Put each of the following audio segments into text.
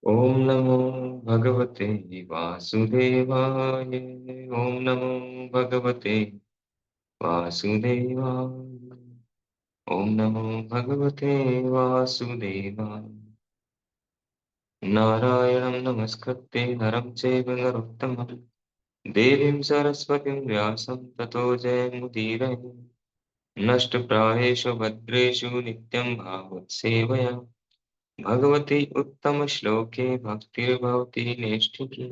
ओम नमो भगवते वासुदेवाय। ओम नमो भगवते वासुदेवाय। ओम नमो भगवते वासुदेवाय। नारायणं नमस्कृत्य नरं चैव नरोत्तमं देवीं सरस्वतीं व्यासं ततो जयमुदीरये। नष्टप्रायेषु भद्रेषु नित्यं भागवत्सेवया भगवती उत्तमश्लोके भक्तिर्भवति नैष्ठिकी।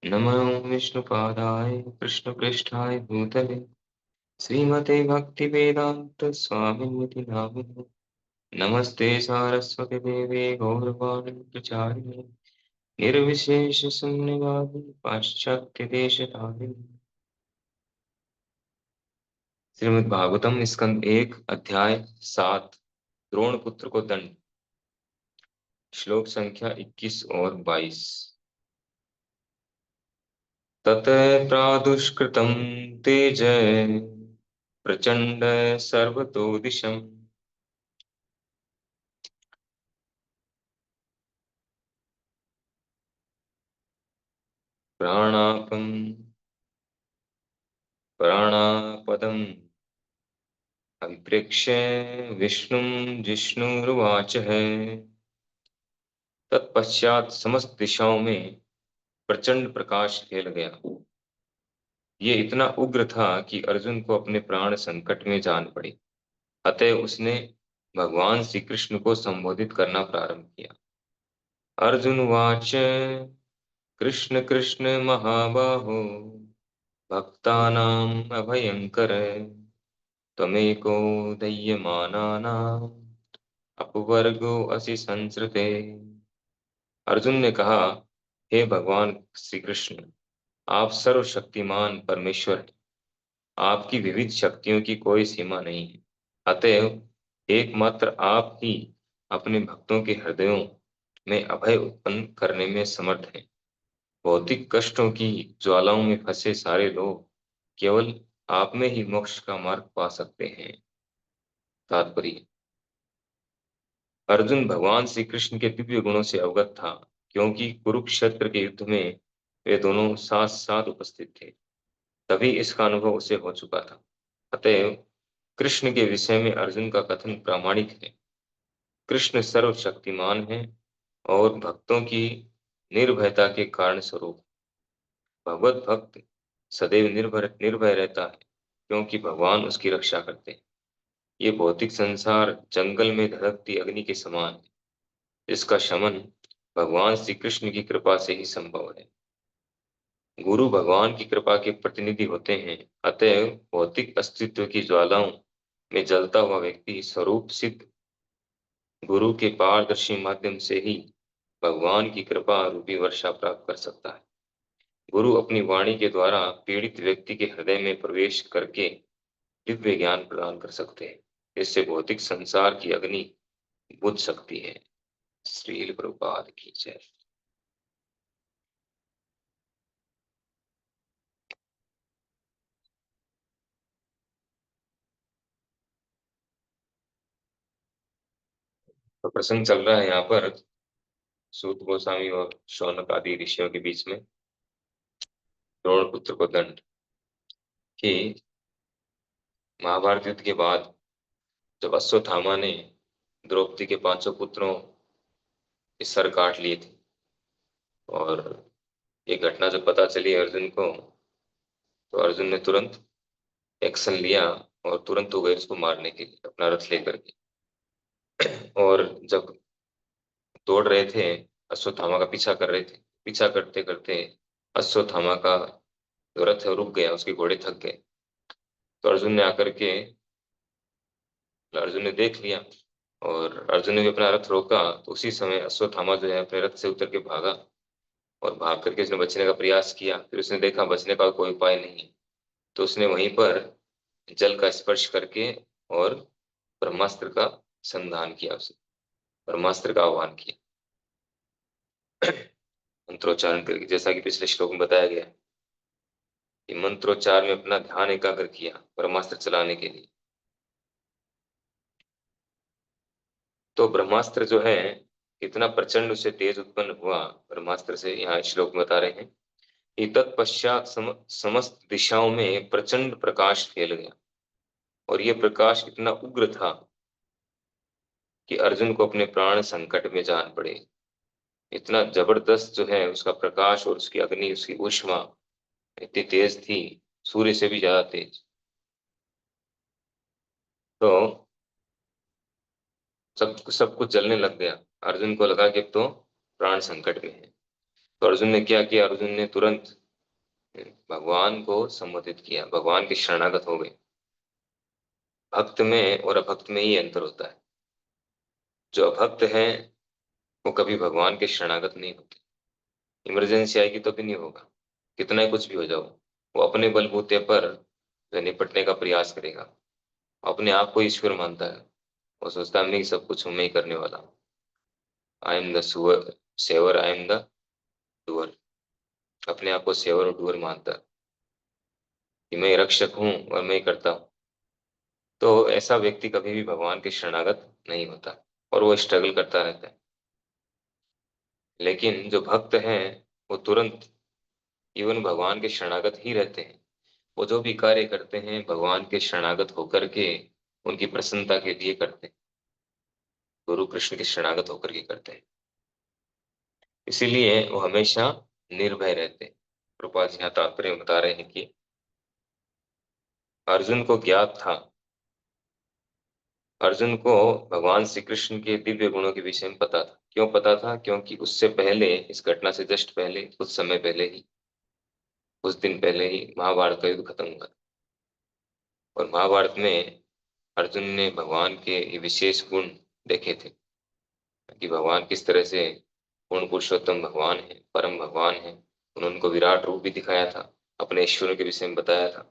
नमो विष्णुपादाय कृष्णपृष्ठाय भूतले श्रीमते भक्तिवेदांत स्वामिनिति नामिने। नमस्ते सारस्वती देवे गौरवाणी प्रचारिणे निर्विशेष शून्यवादी पाश्चात्य देशतारिणे। श्रीमद् भागवतम स्कंद 1 अध्याय 7 द्रोण पुत्र को दंड। श्लोक संख्या 21 और 22। तत प्रादुष्कृतं तेज प्रचंड सर्वतो दिशम् प्राणापं प्राणापदम् अभिप्रेक्ष्य विष्णुं जिष्णुरुवाचः। तत्पश्चात समस्त दिशाओं में प्रचंड प्रकाश फैल गया। ये इतना उग्र था कि अर्जुन को अपने प्राण संकट में जान पड़े। अतः उसने भगवान श्री कृष्ण को संबोधित करना प्रारंभ किया। अर्जुन वाच कृष्ण कृष्ण महाबाहो भक्तानां अभयंकर त्वमेको दह्यमानानां अपवर्गो असि संसृते। अर्जुन ने कहा, हे भगवान श्री कृष्ण, आप सर्वशक्तिमान परमेश्वर हैं। आपकी विविध शक्तियों की कोई सीमा नहीं है। अतएव एकमात्र आप ही अपने भक्तों के हृदयों में अभय उत्पन्न करने में समर्थ हैं। भौतिक कष्टों की ज्वालाओं में फंसे सारे लोग केवल आप में ही मोक्ष का मार्ग पा सकते हैं। तात्पर्य। अर्जुन भगवान श्री कृष्ण के दिव्य गुणों से अवगत था, क्योंकि कुरुक्षेत्र के युद्ध में वे दोनों साथ साथ उपस्थित थे। तभी इसका अनुभव उसे हो चुका था। अतएव कृष्ण के विषय में अर्जुन का कथन प्रामाणिक है। कृष्ण सर्वशक्तिमान है और भक्तों की निर्भयता के कारण स्वरूप। भगवत भक्त सदैव निर्भय रहता है, क्योंकि भगवान उसकी रक्षा करते हैं। ये भौतिक संसार जंगल में धधकती अग्नि के समान है। इसका शमन भगवान श्री कृष्ण की कृपा से ही संभव है। गुरु भगवान की कृपा के प्रतिनिधि होते हैं। अतएव भौतिक अस्तित्व की ज्वालाओं में जलता हुआ व्यक्ति स्वरूप सिद्ध गुरु के पारदर्शी माध्यम से ही भगवान की कृपा रूपी वर्षा प्राप्त कर सकता है। गुरु अपनी वाणी के द्वारा पीड़ित व्यक्ति के हृदय में प्रवेश करके दिव्य ज्ञान प्रदान कर सकते हैं। इससे भौतिक संसार की अग्नि बुझ सकती है। श्रील प्रभुपाद की जय। तो प्रसंग चल रहा है यहाँ पर सूत गोस्वामी और शौनक आदि ऋषियों के बीच में द्रोण पुत्र को दंड कि महाभारत युद्ध के बाद जब अश्वत्थामा ने द्रौपदी के 500 पुत्रों के सर काट लिए थे, और ये घटना जब पता चली अर्जुन को, तो अर्जुन ने तुरंत एक्शन लिया और तुरंत हो गए उसको मारने के लिए अपना रथ लेकर के। और जब दौड़ रहे थे, अश्वत्थामा का पीछा कर रहे थे, पीछा करते करते अश्वत्थामा का जो रथ है वो रुक गया, उसके घोड़े थक गए। तो अर्जुन ने देख लिया और अर्जुन ने भी अपना रथ रोका। तो उसी समय अश्वत्थामा जो है अपने रथ से उतर के भागा, और भाग करके उसने बचने का प्रयास किया। फिर उसने देखा बचने का कोई उपाय नहीं है, तो उसने वहीं पर जल का स्पर्श करके और ब्रह्मास्त्र का संधान किया, उसे ब्रह्मास्त्र का आह्वान किया मंत्रोच्चारण करके, जैसा कि पिछले श्लोक में बताया गया है कि मंत्रोच्चार में अपना ध्यान एकाग्र किया ब्रह्मास्त्र चलाने के लिए। तो ब्रह्मास्त्र जो है कितना प्रचंड उसे तेज उत्पन्न हुआ, ब्रह्मास्त्र से, यहाँ श्लोक में बता रहे हैं कि तत्पश्चात समस्त दिशाओं में प्रचंड प्रकाश फैल गया, और यह प्रकाश इतना उग्र था कि अर्जुन को अपने प्राण संकट में जान पड़े। इतना जबरदस्त जो है उसका प्रकाश, और उसकी अग्नि, उसकी ऊष्मा इतनी तेज थी, सूर्य से भी ज्यादा तेज। तो सब कुछ जलने लग गया। अर्जुन को लगा कि अब तो प्राण संकट में है। तो अर्जुन ने क्या किया, अर्जुन ने तुरंत भगवान को संबोधित किया, भगवान के शरणागत हो गए। भक्त में और अभक्त में ही अंतर होता है। जो अभक्त है वो कभी भगवान के शरणागत नहीं होते। इमरजेंसी आएगी तो भी नहीं होगा, कितना ही कुछ भी हो जाओ, वो अपने बलबूते पर जो निपटने का प्रयास करेगा। अपने आप को ईश्वर मानता है, वो सोचता है मैं ही सब कुछ हूं, मैं ही करने वाला हूँ। I am the saver, I am the doer. अपने आप को सेवर और डूअर मानता है कि मैं रक्षक हूँ और मैं ही करता हूँ। तो ऐसा व्यक्ति कभी भी भगवान के शरणागत नहीं होता, और वो स्ट्रगल करता रहता है। लेकिन जो भक्त हैं वो तुरंत इवन भगवान के शरणागत ही रहते हैं। वो जो भी कार्य करते हैं भगवान के शरणागत होकर के, उनकी प्रसन्नता के लिए करते हैं, गुरु कृष्ण के शरणागत होकर के करते हैं। इसीलिए वो हमेशा निर्भय रहते हैं। प्रभुपाद जी यहाँ तात्पर्य बता रहे हैं कि अर्जुन को ज्ञात था, अर्जुन को भगवान श्री कृष्ण के दिव्य गुणों के विषय में पता था। क्यों पता था? क्योंकि उससे पहले, इस घटना से जस्ट पहले, कुछ समय पहले ही, कुछ दिन पहले ही महाभारत का युद्ध खत्म हुआ था। और महाभारत में अर्जुन ने भगवान के ये विशेष गुण देखे थे कि भगवान किस तरह से पूर्ण पुरुषोत्तम भगवान है, परम भगवान है। उन्होंने उनको विराट रूप भी दिखाया था, अपने ऐश्वर्य के विषय में बताया था।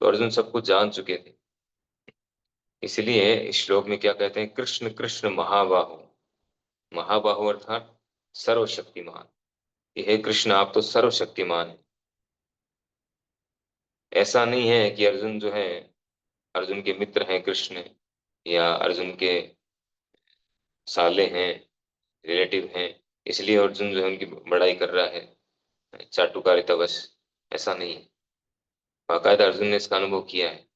तो अर्जुन सब कुछ जान चुके थे। इसलिए इस श्लोक में क्या कहते हैं, कृष्ण कृष्ण महाबाहु। महाबाहु अर्थात सर्वशक्तिमान। कि हे कृष्ण आप तो सर्वशक्तिमान है। ऐसा नहीं है कि अर्जुन जो है, अर्जुन के मित्र हैं कृष्ण, या अर्जुन के साले हैं, रिलेटिव हैं, इसलिए अर्जुन जो है उनकी बड़ाई कर रहा है चाटुकारितावश। ऐसा नहीं है। बाकायदा अर्जुन ने इसका अनुभव किया है,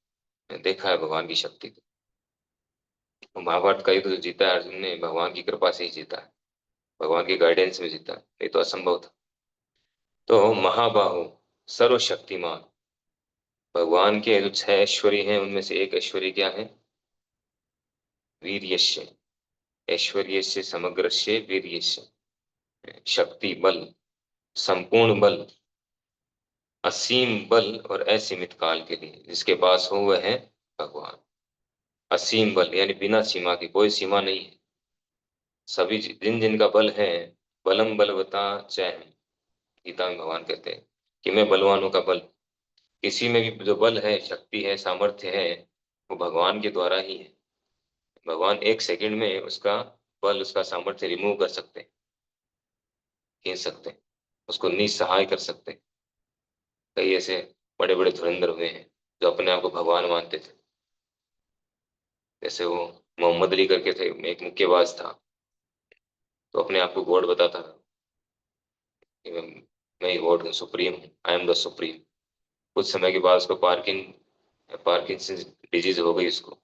देखा है भगवान की शक्ति को। तो महाभारत का युद्ध जो जीता है अर्जुन ने, भगवान की कृपा से ही जीता है, भगवान के गाइडेंस में जीता है, ये तो असंभव था। तो महाबाहु, सर्वशक्तिमान। भगवान के जो 6 ऐश्वर्य हैं उनमें से एक ऐश्वर्य क्या है? वीर्यस्य। ऐश्वर्यस्य समग्रस्य वीर्यस्य। शक्ति, बल, संपूर्ण बल, असीम बल और असीमित काल के लिए जिसके पास हो वह है भगवान। असीम बल यानी बिना सीमा के, कोई सीमा नहीं है। सभी जिन जिनका बल है, बलम बलवता चैन, गीता में भगवान कहते हैं कि मैं बलवानों का बल। किसी में भी जो बल है, शक्ति है, सामर्थ्य है, वो भगवान के द्वारा ही है। भगवान एक सेकंड में उसका बल, उसका सामर्थ्य रिमूव कर सकते हैं, खींच सकते हैं, उसको निस्सहाय कर सकते हैं। कई ऐसे बड़े बड़े धुरंधर हुए हैं जो अपने आप को भगवान मानते थे। जैसे वो मोहम्मद अली करके थे, एक मुक्केबाज था, तो अपने आप को गॉड बताता था कि मैं ही गॉड हूँ, सुप्रीम हूँ, आई एम द सुप्रीम। कुछ समय के बाद उसको पार्किंसन डिजीज हो गई उसको।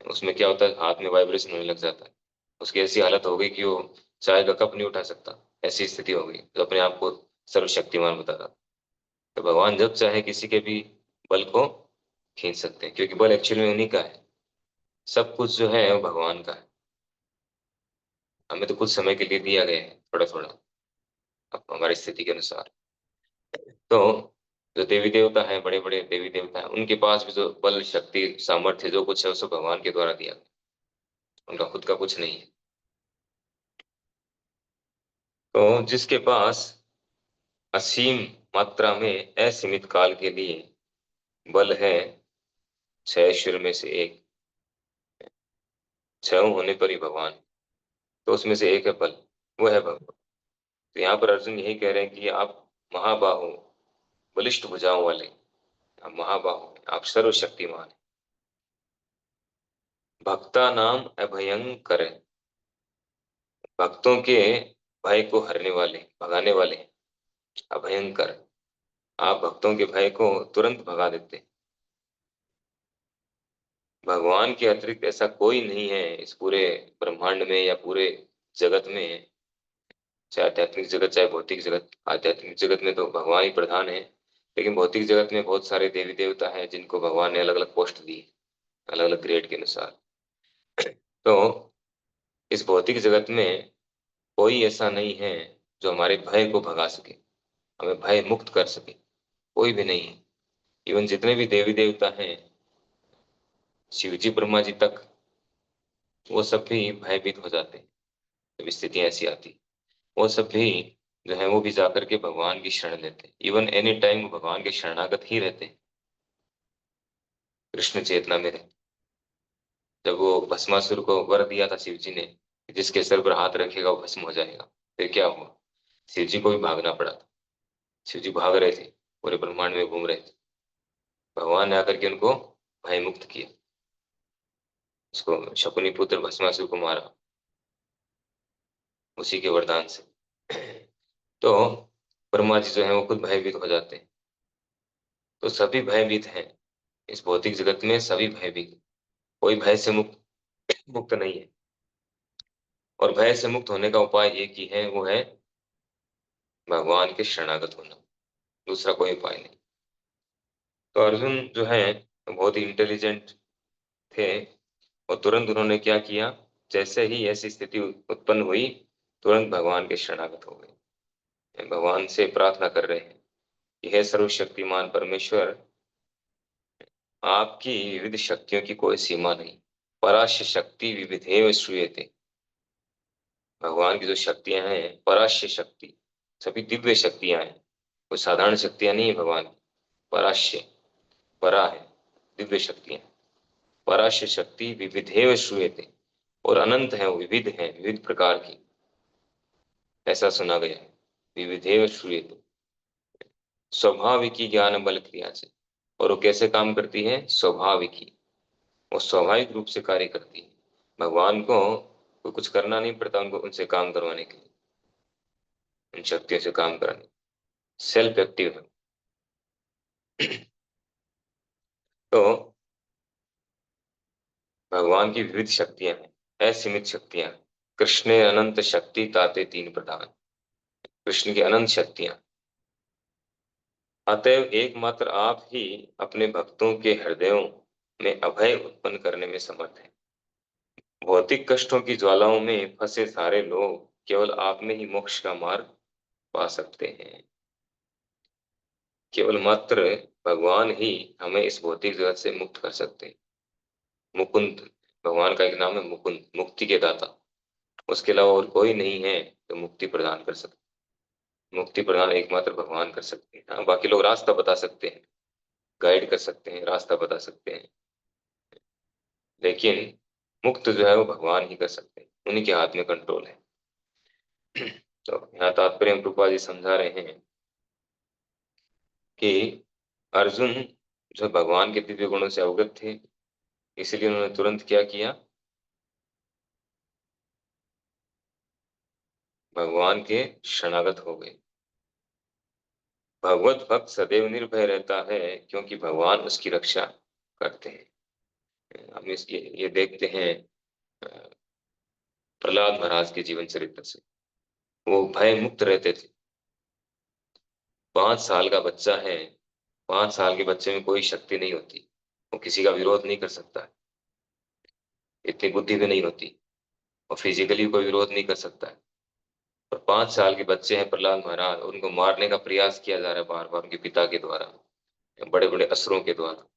उसमें क्या होता है, हाथ में वाइब्रेशन होने लग जाता है। उसकी ऐसी हालत हो गई कि वो चाय का कप नहीं उठा सकता, ऐसी स्थिति हो गई। तो अपने आप को सर्वशक्तिमान बताता। तो भगवान जब चाहे किसी के भी बल को खींच सकते हैं, क्योंकि बल एक्चुअल में उन्हीं का है। सब कुछ जो है वो भगवान का है। हमें तो कुछ समय के लिए दिया गया है, थोड़ा थोड़ा, अब हमारी स्थिति के अनुसार। तो जो देवी देवता है, बड़े बड़े देवी देवता है, उनके पास भी जो बल, शक्ति, सामर्थ्य जो कुछ है वो सब भगवान के द्वारा दिया गया, उनका खुद का कुछ नहीं है। तो जिसके पास असीम मात्रा में असीमित काल के लिए बल है, 6 ऐश्वर्य में से एक, 6 होने पर ही भगवान, तो उसमें से एक है बल, वो है भगवान। तो यहाँ पर अर्जुन यही कह रहे हैं कि आप महाबाहु, बलिष्ठ भुजाओं वाले, आप महाबाहु हैं, आप सर्वशक्तिमान हैं। भक्ता नाम अभयंकर, भक्तों के भय को हरने वाले, भगाने वाले हैं, अभयंकर। आप भक्तों के भय को तुरंत भगा देते हैं। भगवान के अतिरिक्त ऐसा कोई नहीं है इस पूरे ब्रह्मांड में या पूरे जगत में, चाहे आध्यात्मिक जगत चाहे भौतिक जगत। आध्यात्मिक जगत में तो भगवान ही प्रधान है, लेकिन भौतिक जगत में बहुत सारे देवी देवता हैं जिनको भगवान ने अलग अलग पोस्ट दी, अलग अलग ग्रेड के अनुसार। तो इस भौतिक जगत में कोई ऐसा नहीं है जो हमारे भय को भगा सके, हमें भय मुक्त कर सके, कोई भी नहीं है। इवन जितने भी देवी देवता हैं, शिव जी ब्रह्मा जी तक, वो सब भी भयभीत हो जाते हैं जब स्थितियां ऐसी आती। वो सब भी जो है वो भी जाकर के भगवान की शरण लेते हैं। इवन एनी टाइम वो भगवान के शरणागत ही रहते हैं, कृष्ण चेतना में रहते। जब वो भस्मासुर को वर दिया था शिव जी ने कि जिसके सर पर हाथ रखेगा वो भस्म हो जाएगा, फिर क्या हुआ? शिव जी को भी भागना पड़ा था। शिव जी भाग रहे थे, पूरे ब्रह्मांड में घूम रहे थे, भगवान ने आकर के उनको भय मुक्त किया, उसको शकुनी पुत्र भस्मासुर को मारा उसी के वरदान से। तो ब्रह्मा जी जो है वो खुद भयभीत हो जाते हैं। तो सभी भयभीत हैं इस भौतिक जगत में, सभी भयभीत, कोई भय से मुक्त मुक्त नहीं है। और भय से मुक्त होने का उपाय एक ही है, वो है भगवान के शरणागत होना, दूसरा कोई उपाय नहीं। तो अर्जुन जो है बहुत ही इंटेलिजेंट थे, और तुरंत उन्होंने क्या किया, जैसे ही ऐसी स्थिति उत्पन्न हुई, तुरंत भगवान के शरणागत हो गए, भगवान से प्रार्थना कर रहे हैं कि हे सर्वशक्तिमान परमेश्वर, आपकी विविध शक्तियों की कोई सीमा नहीं। पराश्य शक्ति विविधेव श्रूयते। भगवान की जो शक्तियां हैं, पराश्य शक्ति, सभी दिव्य शक्तियां हैं, कोई साधारण शक्तियां नहीं है भगवान की। पराश्य, परा है, दिव्य शक्तियां। पराश्य शक्ति विविधेव श्रूयते, और अनंत है, विविध है, विविध प्रकार की, ऐसा सुना गया है। विविधेव श्रूयते, स्वाभाविकी ज्ञान बल क्रिया से। और वो कैसे काम करती है? स्वाभाविकी, वो स्वाभाविक रूप से कार्य करती है। भगवान को कोई कुछ करना नहीं पड़ता, उनको उनसे काम करवाने के लिए, उन शक्तियों से काम कराने, सेल्फ एक्टिव है। तो भगवान की विविध शक्तियां हैं, असीमित शक्तियां। कृष्ण अनंत शक्ति ताते तीन प्रधान। कृष्ण की अनंत शक्तियां, अतएव एकमात्र आप ही अपने भक्तों के हृदयों में अभय उत्पन्न करने में समर्थ हैं। भौतिक कष्टों की ज्वालाओं में फंसे सारे लोग केवल आप में ही मोक्ष का मार्ग पा सकते हैं। केवल मात्र भगवान ही हमें इस भौतिक जगत से मुक्त कर सकते हैं। मुकुंद, भगवान का एक नाम है मुकुंद, मुक्ति के दाता। उसके अलावा और कोई नहीं है जो मुक्ति प्रदान कर सकते। मुक्ति प्रदान एकमात्र भगवान कर सकते हैं। हाँ, बाकी लोग रास्ता बता सकते हैं, गाइड कर सकते हैं, रास्ता बता सकते हैं, लेकिन मुक्त जो है वो भगवान ही कर सकते हैं, उन्हीं के हाथ में कंट्रोल है। तो यहाँ तात्पर्य रूपा जी समझा रहे हैं कि अर्जुन जो भगवान के दिव्य गुणों से अवगत थे, इसलिए उन्होंने तुरंत क्या किया, भगवान के शरणागत हो गए। भगवत भक्त सदैव निर्भय रहता है क्योंकि भगवान उसकी रक्षा करते हैं। हम ये देखते हैं प्रहलाद महाराज के जीवन चरित्र से, वो भय मुक्त रहते थे। 5 साल का बच्चा है, 5 साल के बच्चे में कोई शक्ति नहीं होती, वो किसी का विरोध नहीं कर सकता है, इतनी बुद्धि भी नहीं होती, और फिजिकली कोई विरोध नहीं कर सकता है। और 5 साल के बच्चे हैं प्रहलाद महाराज, उनको मारने का प्रयास किया जा रहा है बार बार उनके पिता के द्वारा, बड़े बड़े असुरों के द्वारा।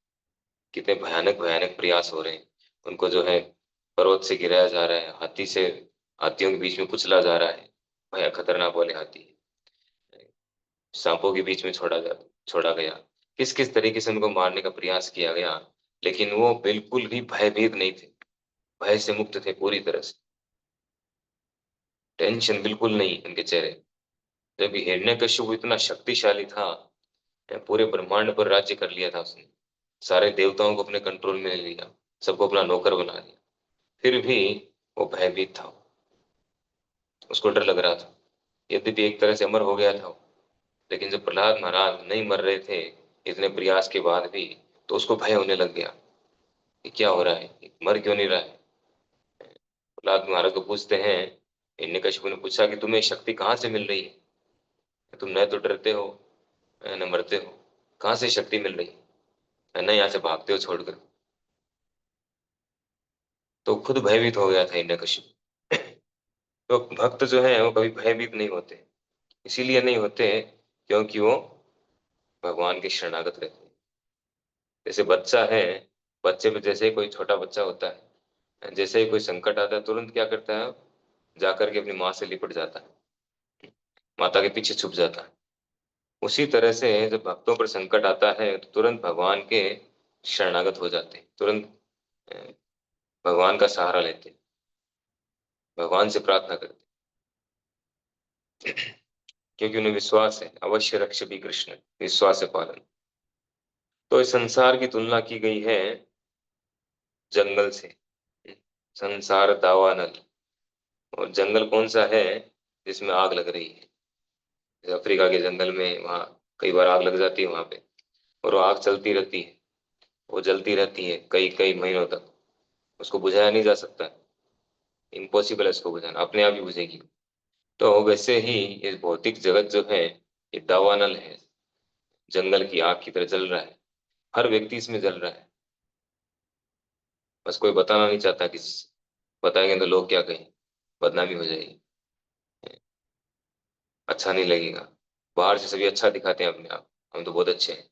कितने भयानक भयानक प्रयास हो रहे हैं, उनको जो है पर्वत से गिराया जा रहा है, हाथी से, हाथियों के बीच में कुचला जा रहा है, भया खतरनाक वाले हाथी, सांपों के बीच में छोड़ा गया, किस किस तरीके से उनको मारने का प्रयास किया गया, लेकिन वो बिल्कुल भी भयभीत नहीं थे, भय से मुक्त थे पूरी तरह से। टेंशन बिल्कुल नहीं उनके चेहरे। जब हिरण्यकश्यप इतना शक्तिशाली था, पूरे ब्रह्मांड पर राज्य कर लिया था उसने, सारे देवताओं को अपने कंट्रोल में ले लिया, सबको अपना नौकर बना लिया, फिर भी वो भयभीत था। उसको डर लग रहा था। यद्यपि एक तरह से अमर हो गया था वो, लेकिन जब प्रहलाद महाराज नहीं मर रहे थे इतने प्रयास के बाद भी, तो उसको भय होने लग गया कि क्या हो रहा है, ये मर क्यों नहीं रहा है। प्रहलाद महाराज को पूछते हैं, हिरण्यकशिपु ने पूछा कि तुम्हें शक्ति कहाँ से मिल रही है, तुम न तो डरते हो न मरते हो, कहाँ से शक्ति मिल रही है न यहाँ से भागते हो छोड़कर। तो खुद भयभीत हो गया था हिरण्यकशिपु। तो भक्त जो है वो कभी भयभीत नहीं होते, इसीलिए नहीं होते क्योंकि वो भगवान के शरणागत रहते हैं। जैसे बच्चा है, बच्चे पे जैसे ही कोई छोटा बच्चा होता है, जैसे ही कोई संकट आता है तुरंत क्या करता है, जाकर के अपनी माँ से लिपट जाता है, माता के पीछे छुप जाता है। उसी तरह से जब भक्तों पर संकट आता है तो तुरंत भगवान के शरणागत हो जाते हैं, तुरंत अ, भगवान का सहारा लेते हैं, भगवान से प्रार्थना करते हैं, क्योंकि उन्हें विश्वास है अवश्य रक्ष भी कृष्ण, विश्वास है पालन। तो इस संसार की तुलना की गई है जंगल से। संसार दावानल, और जंगल कौन सा है, जिसमें आग लग रही है। जैसे अफ्रीका के जंगल में वहाँ कई बार आग लग जाती है वहां पे, और वो आग चलती रहती है, वो जलती रहती है कई कई महीनों तक, उसको बुझाया नहीं जा सकता, इम्पॉसिबल है उसको बुझाना, अपने आप ही बुझेगी। तो वैसे ही ये भौतिक जगत जो है ये दावानल है, जंगल की आग की तरह जल रहा है, हर व्यक्ति इसमें जल रहा है, बस कोई बताना नहीं चाहता किसी से, बताएंगे तो लोग क्या कहें, बदनामी हो जाएगी, अच्छा नहीं लगेगा। बाहर से सभी अच्छा दिखाते हैं अपने आप, हम तो बहुत अच्छे हैं,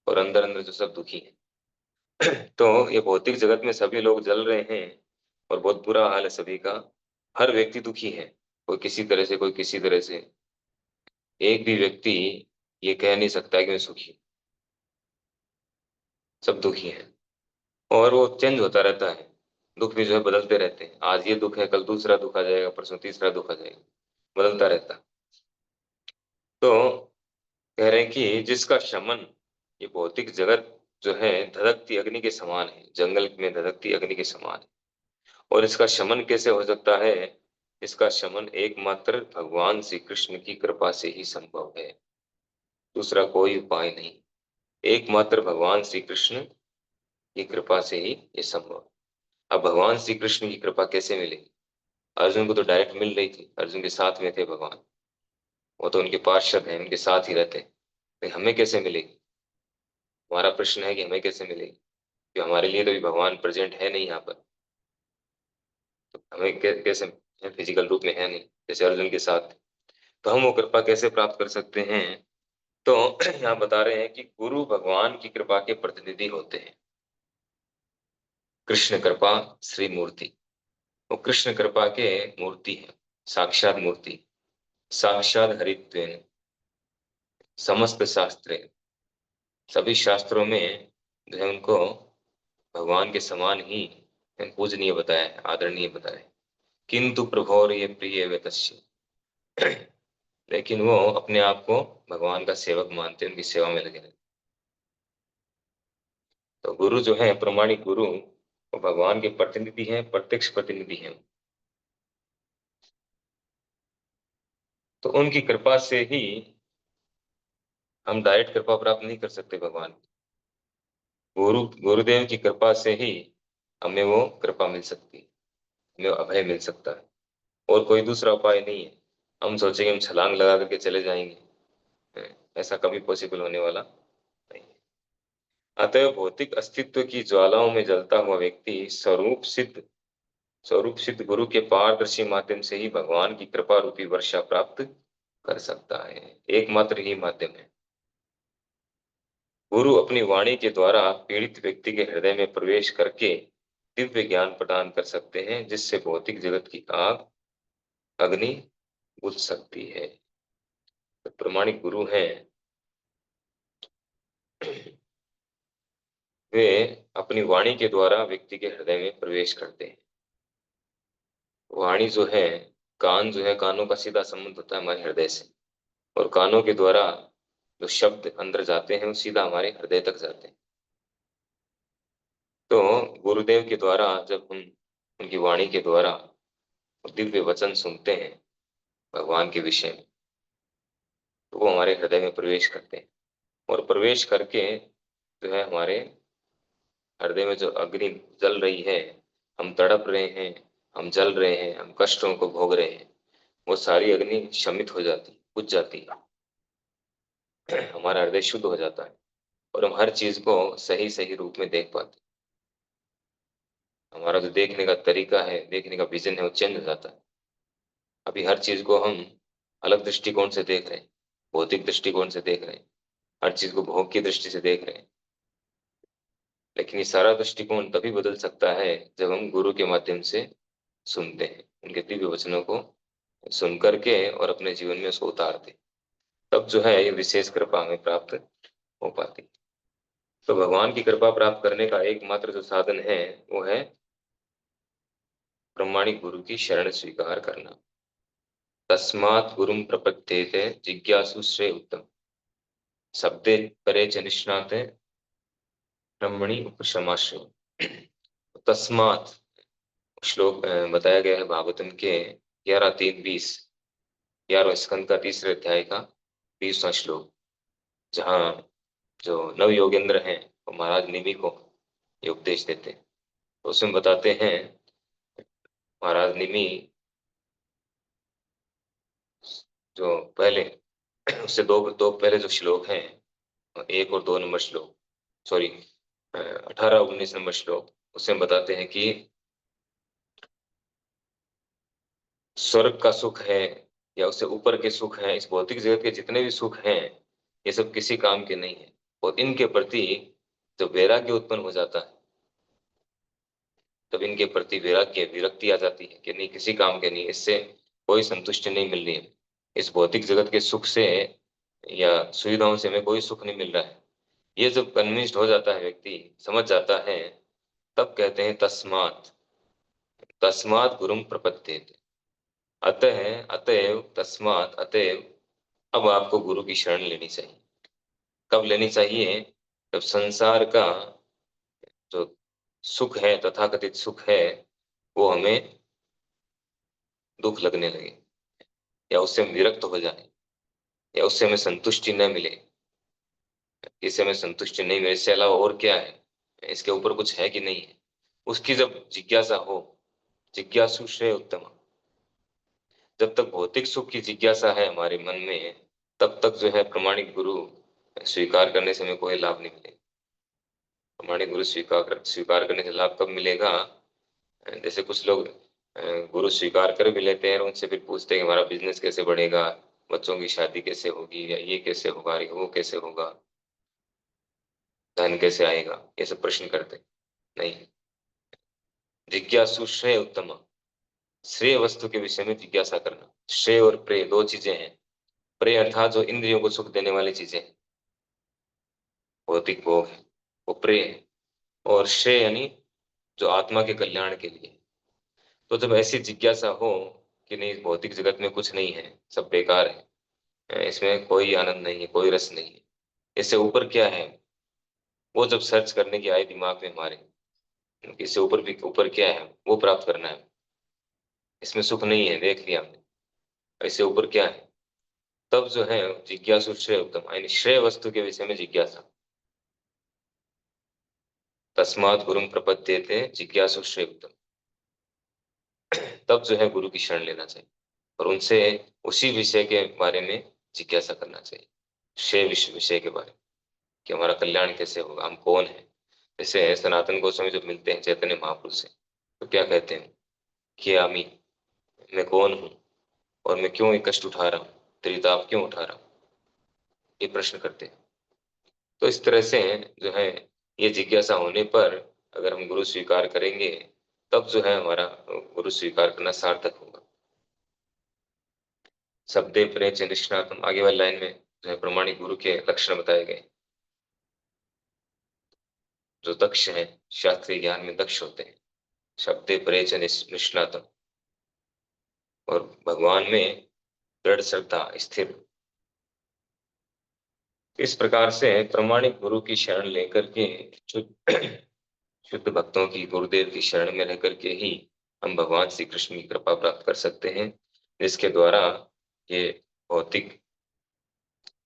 और अंदर अंदर जो सब दुखी हैं। तो ये भौतिक जगत में सभी लोग जल रहे हैं और बहुत बुरा हाल है सभी का, हर व्यक्ति दुखी है, कोई किसी तरह से कोई किसी तरह से, एक भी व्यक्ति ये कह नहीं सकता कि मैं सुखी हूं। सब दुखी है, और वो चेंज होता रहता है, दुख भी जो है बदलते रहते हैं, आज ये दुख है कल दूसरा दुख आ जाएगा, परसों तीसरा दुख आ जाएगा, बदलता रहता है। तो कह रहे हैं कि जिसका शमन, ये भौतिक जगत जो है धधकती अग्नि के समान है, जंगल में धधकती अग्नि के समान है, और इसका शमन कैसे हो सकता है, इसका शमन एकमात्र भगवान श्री कृष्ण की कृपा से ही संभव है, दूसरा कोई उपाय नहीं, एकमात्र भगवान श्री कृष्ण की कृपा से ही ये संभव है। अब भगवान श्री कृष्ण की कृपा कैसे मिलेगी, अर्जुन को तो डायरेक्ट मिल रही थी, अर्जुन के साथ में थे भगवान, वो तो उनके पार्षद हैं, उनके साथ ही रहते हैं, लेकिन हमें कैसे मिलेगी, हमारा प्रश्न है कि हमें कैसे मिलेगी, कि हमारे लिए तो भी भगवान प्रेजेंट है नहीं यहाँ पर, तो हमें कैसे, फिजिकल रूप में है नहीं जैसे अर्जुन के साथ, तो हम वो कृपा कैसे प्राप्त कर सकते हैं। तो यहाँ बता रहे हैं कि गुरु भगवान की कृपा के प्रतिनिधि होते हैं, कृष्ण कृपा श्री मूर्ति, वो कृष्ण कृपा के मूर्ति है, साक्षात मूर्ति, साक्षात हरित्वेन, समस्त शास्त्र, सभी शास्त्रों में जो है उनको भगवान के समान ही पूजनीय बताया है, आदरणीय बताया है। किंतु प्रभोर ये प्रिय वे तस्य, लेकिन वो अपने आप को भगवान का सेवक मानते हैं, उनकी सेवा में लगे रहते। तो गुरु जो है प्रमाणिक गुरु, वो भगवान के प्रतिनिधि हैं, प्रत्यक्ष प्रतिनिधि हैं, तो उनकी कृपा से ही, हम डायरेक्ट कृपा प्राप्त नहीं कर सकते भगवान की, गुरुदेव की कृपा से ही हमें वो कृपा मिल सकती है, हमें अभय मिल सकता है, और कोई दूसरा उपाय नहीं है। हम सोचेंगे हम छलांग लगा करके चले जाएंगे, ऐसा कभी पॉसिबल होने वाला नहीं है। अतः भौतिक अस्तित्व की ज्वालाओं में जलता हुआ व्यक्ति स्वरूप सिद्ध गुरु के पारदर्शी माध्यम से ही भगवान की कृपा रूपी वर्षा प्राप्त कर सकता है, एकमात्र ही माध्यम है। गुरु अपनी वाणी के द्वारा पीड़ित व्यक्ति के हृदय में प्रवेश करके दिव्य ज्ञान प्रदान कर सकते हैं, जिससे भौतिक जगत की आग, अग्नि बुझ सकती है। तो प्रमाणिक गुरु हैं, वे अपनी वाणी के द्वारा व्यक्ति के हृदय में प्रवेश करते हैं। वाणी जो है, कान जो है, कानों का सीधा संबंध होता है हमारे हृदय से, और कानों के द्वारा जो शब्द अंदर जाते हैं वो सीधा हमारे हृदय तक जाते हैं। तो गुरुदेव के द्वारा जब हम उनकी वाणी के द्वारा दिव्य वचन सुनते हैं, भगवान के विषय में, तो वो हमारे हृदय में प्रवेश करते हैं। और प्रवेश करके जो है हमारे हृदय में जो अग्नि जल रही है, हम तड़प रहे हैं, हम जल रहे हैं, हम कष्टों को भोग रहे हैं, वो सारी अग्नि शमित हो जाती, बुझ जाती है। हमारा हृदय शुद्ध हो जाता है और हम हर चीज को सही सही रूप में देख पाते हैं। हमारा जो देखने का तरीका है, देखने का विजन है, वो चेंज हो जाता है। अभी हर चीज को हम अलग दृष्टिकोण से देख रहे हैं, भौतिक दृष्टिकोण से देख रहे हैं, हर चीज को भोग की दृष्टि से देख रहे हैं। लेकिन ये सारा दृष्टिकोण तभी बदल सकता है जब हम गुरु के माध्यम से सुनते हैं, उनके दिव्य वचनों को सुन करके और अपने जीवन में उसको उतारते हैं। तब जो है ये विशेष कृपा हमें प्राप्त हो पाती है। तो भगवान की कृपा प्राप्त करने का एकमात्र जो साधन है वो है प्रामाणिक गुरु की शरण स्वीकार करना। तस्मात् गुरुम प्रपद्येते जिज्ञासु श्रेय उत्तम, शब्दे परे च निष्णाते ब्रह्मणि उपशमाश्रय। तस्मात् श्लोक बताया गया है भागवतम के 11:3-20, 11वें स्कंद का 3रे अध्याय का 20वां श्लोक, जहाँ जो नव योगेंद्र हैं वो महाराज निमि को ये उपदेश देते हैं। तो उसमें बताते हैं महाराज निमि जो पहले उससे दो दो पहले जो श्लोक हैं, 1 और 2 नंबर श्लोक, सॉरी 18-19 नंबर श्लोक, उसमें बताते हैं कि स्वर्ग का सुख है या उससे ऊपर के सुख हैं, इस भौतिक जगत के जितने भी सुख हैं, ये सब किसी काम के नहीं है। और इनके प्रति जब वैराग्य उत्पन्न हो जाता है, तब इनके प्रति वैराग्य विरक्ति आ जाती है कि नहीं, किसी काम के नहीं, इससे कोई संतुष्टि नहीं मिल रही है, इस भौतिक जगत के सुख से या सुविधाओं से हमें कोई सुख नहीं मिल रहा है। ये जब कन्विंस्ड हो जाता है, व्यक्ति समझ जाता है, तब कहते हैं तस्मात्, तस्मात् गुरुम प्रपद्येते, अतः अतएव, तस्मात् अतएव, अब आपको गुरु की शरण लेनी चाहिए। कब लेनी चाहिए? जब संसार का जो सुख है, तथाकथित सुख है, वो हमें दुख लगने लगे, या उससे हम विरक्त हो जाए, या उससे हमें संतुष्टि न मिले, इससे हमें संतुष्टि नहीं मिले, इससे अलावा और क्या है, इसके ऊपर कुछ है कि नहीं है, उसकी जब जिज्ञासा हो, जिज्ञासु श्रेय उत्तम। जब तक भौतिक सुख की जिज्ञासा है हमारे मन में, तब तक जो है प्रमाणिक गुरु स्वीकार करने से हमें कोई लाभ नहीं मिलेगा। प्रमाणिक गुरु स्वीकार करने से लाभ कब मिलेगा? जैसे कुछ लोग गुरु स्वीकार कर भी लेते हैं और उनसे फिर पूछते हैं कि हमारा बिजनेस कैसे बढ़ेगा, बच्चों की शादी कैसे होगी, या ये कैसे होगा, या वो कैसे होगा, धन कैसे आएगा, ये सब प्रश्न करते हैं। नहीं, जिज्ञासु श्रेय उत्तम, श्रेय वस्तु के विषय में जिज्ञासा करना। श्रेय और प्रेय दो चीजें हैं। प्रेय अर्थात जो इंद्रियों को सुख देने वाली चीजें हैं, भौतिक भोग है, वो प्रेय है। और श्रेय यानी जो आत्मा के कल्याण के लिए। तो जब ऐसी जिज्ञासा हो कि नहीं, इस भौतिक जगत में कुछ नहीं है, सब बेकार है, इसमें कोई आनंद नहीं है, कोई रस नहीं है, इससे ऊपर क्या है, वो जब सर्च करने की आए दिमाग में हमारे, इससे ऊपर भी ऊपर क्या है, वो प्राप्त करना है। इसमें सुख नहीं है, देख लिया हमने, इससे ऊपर क्या है, तब जो है जिज्ञासु श्रेय उत्तम, यानी श्रेय वस्तु के विषय में जिज्ञासा। तस्मात् गुरुम प्रपद्येते जिज्ञासु श्रेय उत्तम, तब जो है गुरु की शरण लेना चाहिए और उनसे उसी विषय के बारे में जिज्ञासा करना चाहिए, श्रेय विषय के बारे में, कि हमारा कल्याण कैसे होगा, हम कौन है। जैसे सनातन गोस्वामी जब मिलते हैं चैतन्य महापुरुष से, तो क्या कहते हैं कि आमी, मैं कौन हूँ और मैं क्यों ये कष्ट उठा रहा हूँ, त्रिताप क्यों उठा रहा हूँ, ये प्रश्न करते हैं। तो इस तरह से जो है ये जिज्ञासा होने पर अगर हम गुरु स्वीकार करेंगे, तब जो है हमारा गुरु स्वीकार करना सार्थक होगा। शब्दे परे च निष्णातम, आगे वाली लाइन में जो है प्रमाणिक गुरु के लक्षण बताए गए। जो दक्ष है, शास्त्रीय ज्ञान में दक्ष होते हैं, शब्दे परे च निष्णातम, और भगवान में दृढ़ श्रद्धा स्थिर। इस प्रकार से प्रमाणिक गुरु की शरण लेकर के शुद्ध शुद्ध भक्तों की, गुरुदेव की शरण में रह करके ही हम भगवान श्री कृष्ण की कृपा प्राप्त कर सकते हैं, जिसके द्वारा ये भौतिक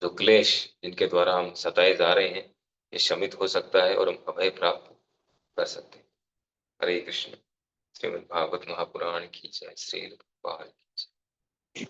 जो क्लेश जिनके द्वारा हम सताए जा रहे हैं, ये शमित हो सकता है और हम अभय प्राप्त कर सकते हैं। हरे कृष्ण। श्रीमद् भागवत महापुराण की जय। श्री भगवान की जय।